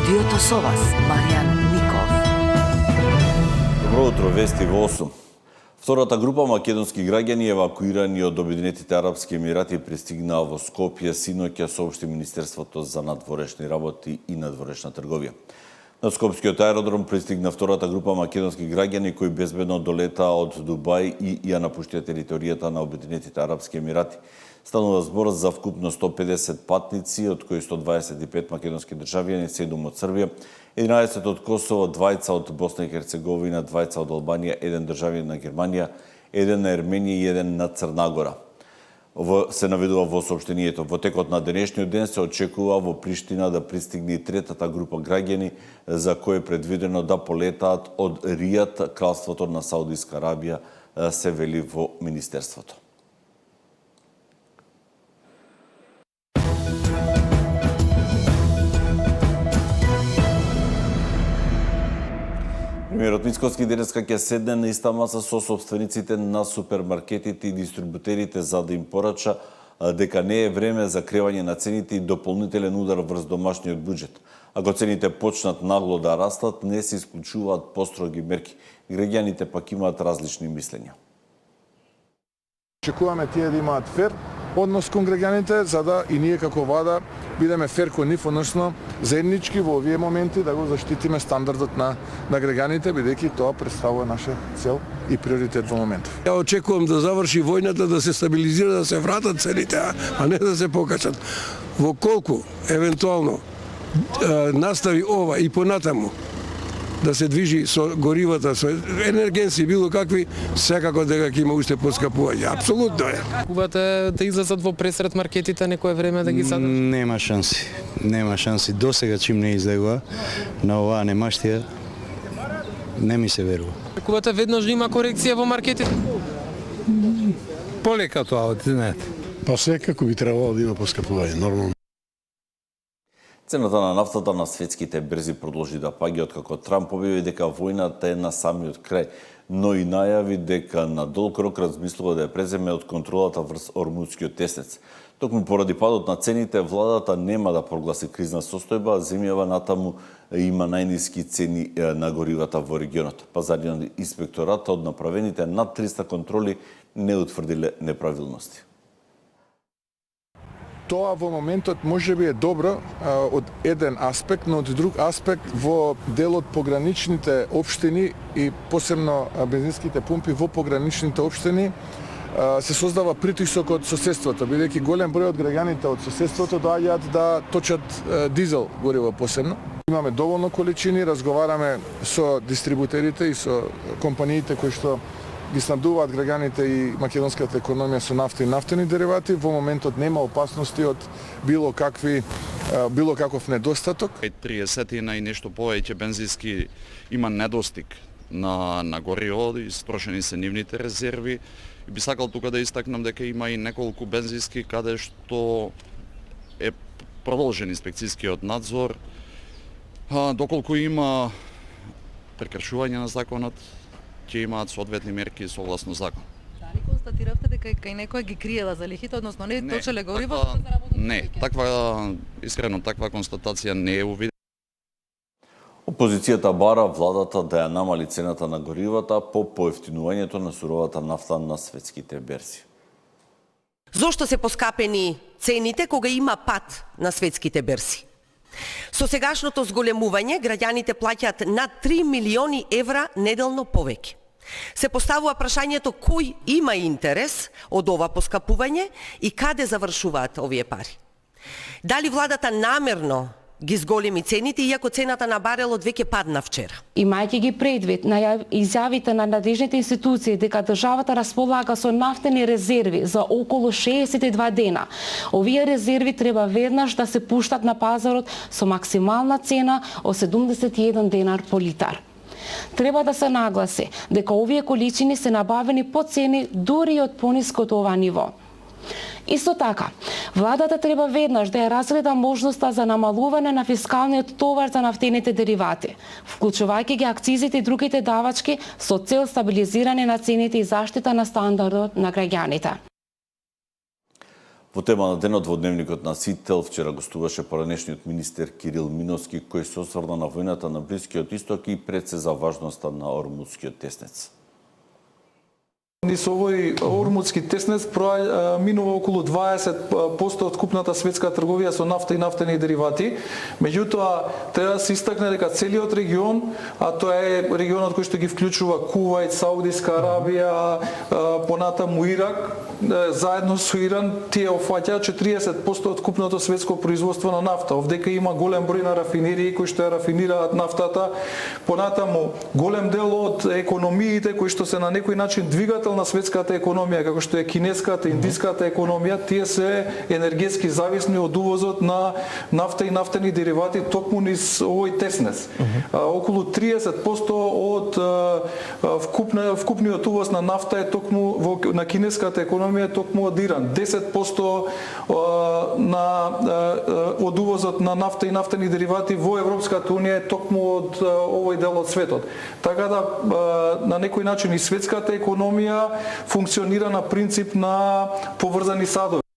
студиото со вас, Маријан Ников. Добро утро, вести во 8. Втората група македонски граѓани евакуирани од Обединетите арапски емирати пристигнаа во Скопје синоќа, соопшти Министерството за надворешни работи и надворешна трговија. На Скопскиот аеродром пристигна втората група македонски граѓани кои безбедно долетаа од Дубај и ја напуштија територијата на Обединетите арапски емирати. Станува збор за вкупно 150 патници, од кои 125 македонски државјани, 7 од Србија, 11 од Косово, 2 од Босна и Херцеговина, 2 од Албанија, 1 државјан на Германија, 1 на Ерменија и 1 на Црна Гора. Се наведува во соопштението. Во текот на денешниот ден се очекува во Приштина да пристигне и третата група граѓани, за кои е предвидено да полетаат од Ријад, кралството на Саудиска Арабија, се вели во Министерството. Премиерот Мицкоски денеска ќе седне на иста маса со собствениците на супермаркетите и дистрибутерите за да им порача дека не е време за кревање на цените и дополнителен удар врз домашниот буџет. Ако цените почнат нагло да растат, не се исклучуваат построги мерки. Граѓаните пак имаат различни мислења. Очекуваме тие да имаат фер однос кон граѓаните, за да и ние како влада бидеме фер кон нив, односно заеднички во овие моменти да го заштитиме стандардот на граѓаните, бидејќи тоа представува наша цел и приоритет во моментов. Ја очекувам да заврши војната, да се стабилизира, да се вратат цените, а не да се покачат. Во колку евентуално настави ова и понатаму да се движи со горивата, со енергенси, било какви, секако дека ќе има уште поскапување. Апсолутно е. Кувате да излезат во пресред маркетите некое време да ги задржат? Нема шанси. Нема шанси. Досега чим не излегува на оваа немаштија, не ми се верува. Кувате веднаш да има корекција во маркетите? Полека тоа, знаете. Па секако би требало да има поскапување, нормално. Цената на нафтата на светските берзи продолжи да паѓа откако Трамп објави дека војната е на самиот крај, но и најави дека на долг рок размислува да ја преземе од контролата врз Ормудскиот теснец. Токму поради падот на цените, владата нема да прогласи кризна состојба, земјава натаму има најниски цени на горивата во регионот. Пазарниот инспекторат од направените над 300 контроли не утврдиле неправилности. Тоа во моментот можеби е добро од еден аспект, но од друг аспект во делот пограничните општини и посебно бензинските пумпи во пограничните општини се создава притисок од соседството, бидејќи голем број од граѓаните од соседството доаѓаат да точат дизел гориво посебно. Имаме доволно количини, разговараме со дистрибутерите и со компаниите кои што ги снабдуваат граѓаните и македонската економија со нафта и нафтени деривати. Во моментот нема опасности од било каков недостаток. 30 и нешто повеќе бензински има недостиг на гориво, истрошени се нивните резерви. И би сакал тука да истакнам дека има и неколку бензински каде што е продолжен инспекцијскиот надзор. Доколку има прекршување на законот, ќе имаат соодветни мерки согласно закон. Дали констатиравте дека кај некој ги криела залихите, односно не точеле гориво за да работат? Не, искрено таква констатација не е увидена. Опозицијата бара владата да ја намали цената на горивата по поевтинувањето на суровата нафта на светските берзи. Зошто се поскапени цените кога има пад на светските берзи? Со сегашното зголемување, граѓаните плаќаат над 3 милиони евра неделно повеќе. Се поставува прашањето кој има интерес од ова поскапување и каде завршуваат овие пари. Дали владата намерно ги зголеми цените, иако цената на барелот веќе падна вчера? Имајќи ги предвид на изјавите на надлежните институции дека државата располага со нафтени резерви за околу 62 дена, овие резерви треба веднаш да се пуштат на пазарот со максимална цена од 71 денар по литар. Треба да се нагласи дека овие количини се набавени по цени дури од пониското ова ниво. Исто така, владата треба веднаш да ја разгледа можноста за намалување на фискалниот товар за нафтените деривати, вклучувајќи ги акцизите и другите давачки со цел стабилизирање на цените и заштита на стандардот на граѓаните. По тема на денот во дневникот на Сител вчера гостуваше поранешниот министер Кирил Миновски, кој се осврна на војната на Блискиот Исток и пред се за важноста на Ормудскиот теснец. Со овој Ормудски теснец минува околу 20% од купната светска трговија со нафта и нафтени деривати. Меѓутоа, треба да се истакне дека целиот регион, а тоа е регионот кој што ги вклучува Кувајт, Саудиска Арабија, понатаму Ирак, заедно со Иран, тие опфаќаат 40% од купното светско производство на нафта. Овдека има голем број на рафинерии кои што ја рафинираат нафтата. Понатаму, голем дел од економиите кои што се на некој начин двигател на светската економија, како што е кинеската, индиската економија, тие се енергетски зависни од увозот на нафта и нафтени деривати токму низ овој теснец. Околу 30% од вкупниот увоз на нафта е токму на кинеската економија е токму од Иран. 10% од увозот на нафта и нафтени деривати во Европската унија е токму од овој дел од светот. Така да на некој начин и светската економија функционира на принцип на поврзани садови.